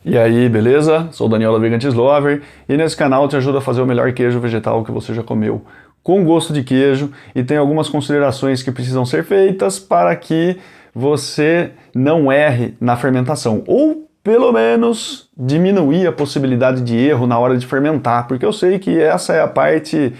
E aí, beleza? Sou o Daniel da Vegantis Lover e nesse canal eu te ajudo a fazer o melhor queijo vegetal que você já comeu, com gosto de queijo, e tem algumas considerações que precisam ser feitas para que você não erre na fermentação, ou pelo menos diminuir a possibilidade de erro na hora de fermentar, porque eu sei que essa é a parte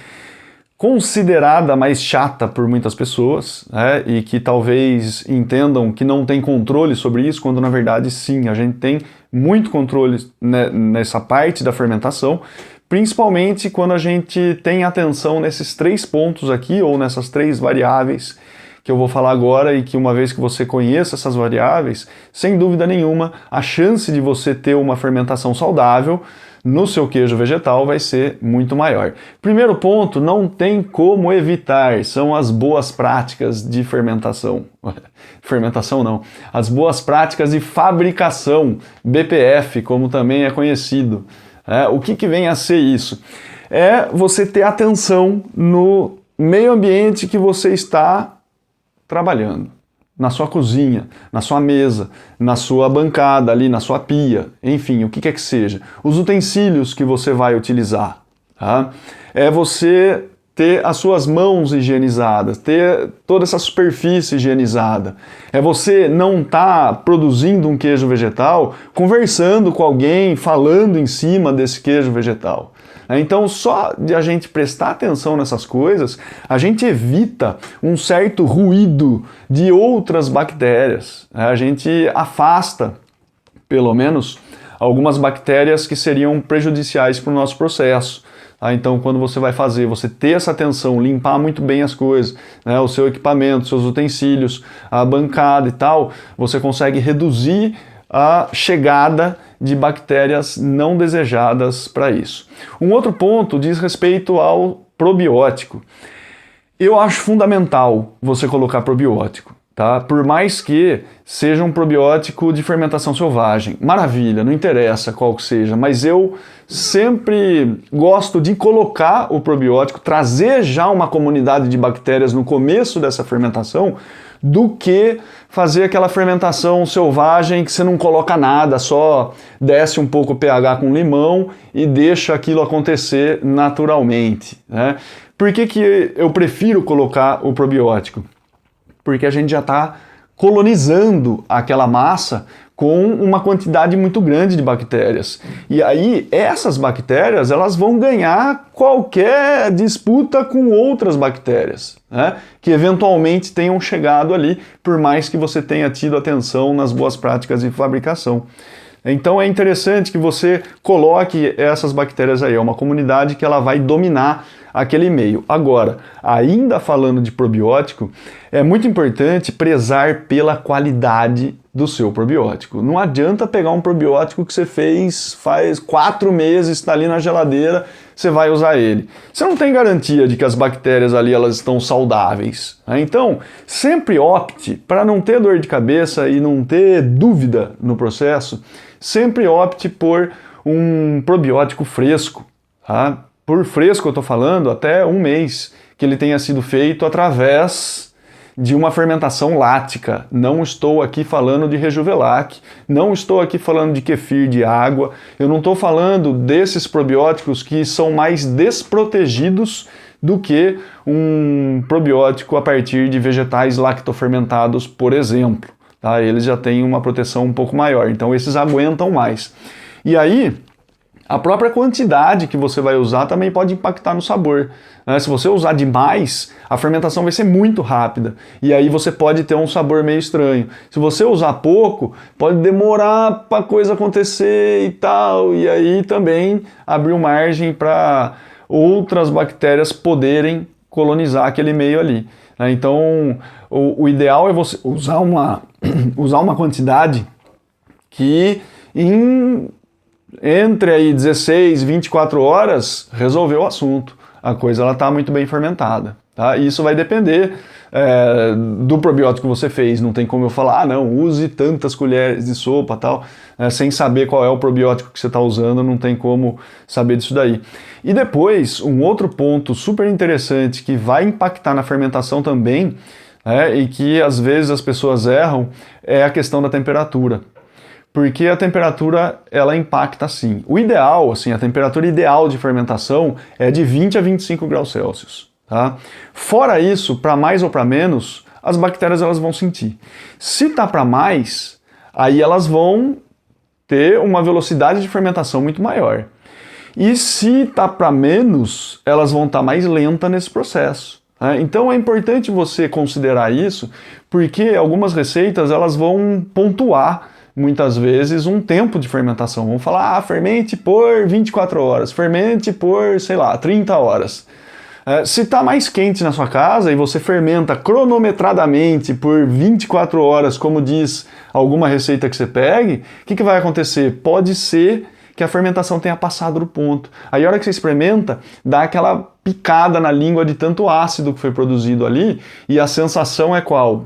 considerada mais chata por muitas pessoas, né, e que talvez entendam que não tem controle sobre isso, quando na verdade sim, a gente tem muito controle nessa parte da fermentação, principalmente quando a gente tem atenção nesses três pontos aqui, ou nessas três variáveis que eu vou falar agora, e que uma vez que você conheça essas variáveis, sem dúvida nenhuma, a chance de você ter uma fermentação saudável no seu queijo vegetal vai ser muito maior. Primeiro ponto, não tem como evitar, são as boas práticas de fermentação. Fermentação não, as boas práticas de fabricação, BPF, como também é conhecido. O que vem a ser isso? É você ter atenção no meio ambiente que você está trabalhando. Na sua cozinha, na sua mesa, na sua bancada ali, na sua pia, enfim, o que quer que seja. Os utensílios que você vai utilizar. Tá? É você ter as suas mãos higienizadas, ter toda essa superfície higienizada. É você não estar produzindo um queijo vegetal conversando com alguém, falando em cima desse queijo vegetal. Então, só de a gente prestar atenção nessas coisas, a gente evita um certo ruído de outras bactérias. A gente afasta, pelo menos, algumas bactérias que seriam prejudiciais para o nosso processo. Então, quando você vai fazer, você ter essa atenção, limpar muito bem as coisas, o seu equipamento, seus utensílios, a bancada e tal, você consegue reduzir a chegada de bactérias não desejadas para isso. Um outro ponto diz respeito ao probiótico. Eu acho fundamental você colocar probiótico, tá? Por mais que seja um probiótico de fermentação selvagem. Maravilha, não interessa qual que seja, mas eu sempre gosto de colocar o probiótico, trazer já uma comunidade de bactérias no começo dessa fermentação, do que fazer aquela fermentação selvagem que você não coloca nada, só desce um pouco o pH com limão e deixa aquilo acontecer naturalmente, né? Por que eu prefiro colocar o probiótico? Porque a gente já está colonizando aquela massa com uma quantidade muito grande de bactérias. E aí, essas bactérias, elas vão ganhar qualquer disputa com outras bactérias, né, que eventualmente tenham chegado ali, por mais que você tenha tido atenção nas boas práticas de fabricação. Então é interessante que você coloque essas bactérias aí, é uma comunidade que ela vai dominar aquele meio. Agora, ainda falando de probiótico, é muito importante prezar pela qualidade do seu probiótico. Não adianta pegar um probiótico que você fez faz 4 meses, está ali na geladeira, você vai usar ele. Você não tem garantia de que as bactérias ali elas estão saudáveis. Então, sempre opte, para não ter dor de cabeça e não ter dúvida no processo, sempre opte por um probiótico fresco. Tá? Por fresco eu estou falando até 1 mês, que ele tenha sido feito através de uma fermentação lática. Não estou aqui falando de Rejuvelac, não estou aqui falando de kefir de água, eu não estou falando desses probióticos que são mais desprotegidos do que um probiótico a partir de vegetais lactofermentados, por exemplo. Tá? Eles já têm uma proteção um pouco maior, então esses aguentam mais. E aí, a própria quantidade que você vai usar também pode impactar no sabor. Se você usar demais, a fermentação vai ser muito rápida. E aí você pode ter um sabor meio estranho. Se você usar pouco, pode demorar para a coisa acontecer e tal. E aí também abriu margem para outras bactérias poderem colonizar aquele meio ali. Então, o ideal é você usar uma quantidade que entre aí 16 e 24 horas resolveu o assunto. A coisa está muito bem fermentada. Tá? Isso vai depender do probiótico que você fez. Não tem como eu falar, não, use tantas colheres de sopa, tal, sem saber qual é o probiótico que você está usando, não tem como saber disso daí. E depois, um outro ponto super interessante que vai impactar na fermentação também, e que às vezes as pessoas erram, é a questão da temperatura. porque a temperatura ela impacta sim. O ideal, assim, a temperatura ideal de fermentação é de 20 a 25 graus Celsius. Tá? Fora isso, para mais ou para menos, as bactérias elas vão sentir. Se tá para mais, aí elas vão ter uma velocidade de fermentação muito maior. E se tá para menos, elas vão estar mais lentas nesse processo. Então é importante você considerar isso, porque algumas receitas elas vão pontuar muitas vezes um tempo de fermentação. Vão falar, fermente por 24 horas, fermente por, sei lá, 30 horas. Se está mais quente na sua casa e você fermenta cronometradamente por 24 horas, como diz alguma receita que você pegue, o que vai acontecer? Pode ser que a fermentação tenha passado do ponto. Aí a hora que você experimenta, dá aquela picada na língua de tanto ácido que foi produzido ali, e a sensação é qual?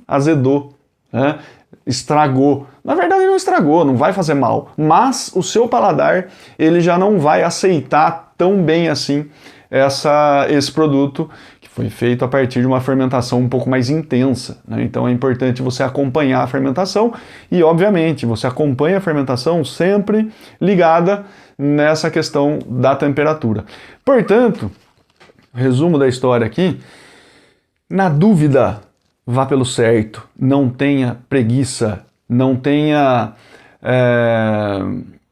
Azedou, né? Estragou. Na verdade não estragou, não vai fazer mal, mas o seu paladar ele já não vai aceitar tão bem assim esse produto que foi feito a partir de uma fermentação um pouco mais intensa, né? Então é importante você acompanhar a fermentação e, obviamente, você acompanha a fermentação sempre ligada nessa questão da temperatura. Portanto, resumo da história aqui, na dúvida, vá pelo certo, não tenha preguiça, não tenha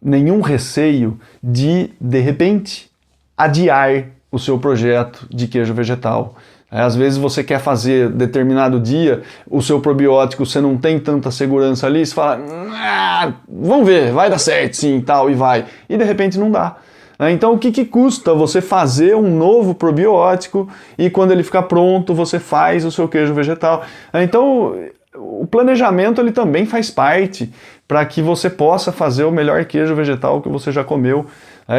nenhum receio de repente, adiar o seu projeto de queijo vegetal. Às vezes você quer fazer determinado dia, o seu probiótico, você não tem tanta segurança ali, você fala, vamos ver, vai dar certo sim, tal, e vai. E de repente não dá. Então o que custa você fazer um novo probiótico e quando ele ficar pronto você faz o seu queijo vegetal? Então o planejamento ele também faz parte para que você possa fazer o melhor queijo vegetal que você já comeu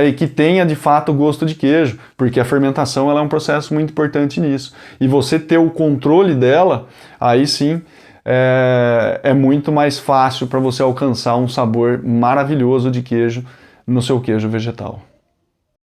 e que tenha de fato gosto de queijo, porque a fermentação ela é um processo muito importante nisso. E você ter o controle dela, aí sim é muito mais fácil para você alcançar um sabor maravilhoso de queijo no seu queijo vegetal.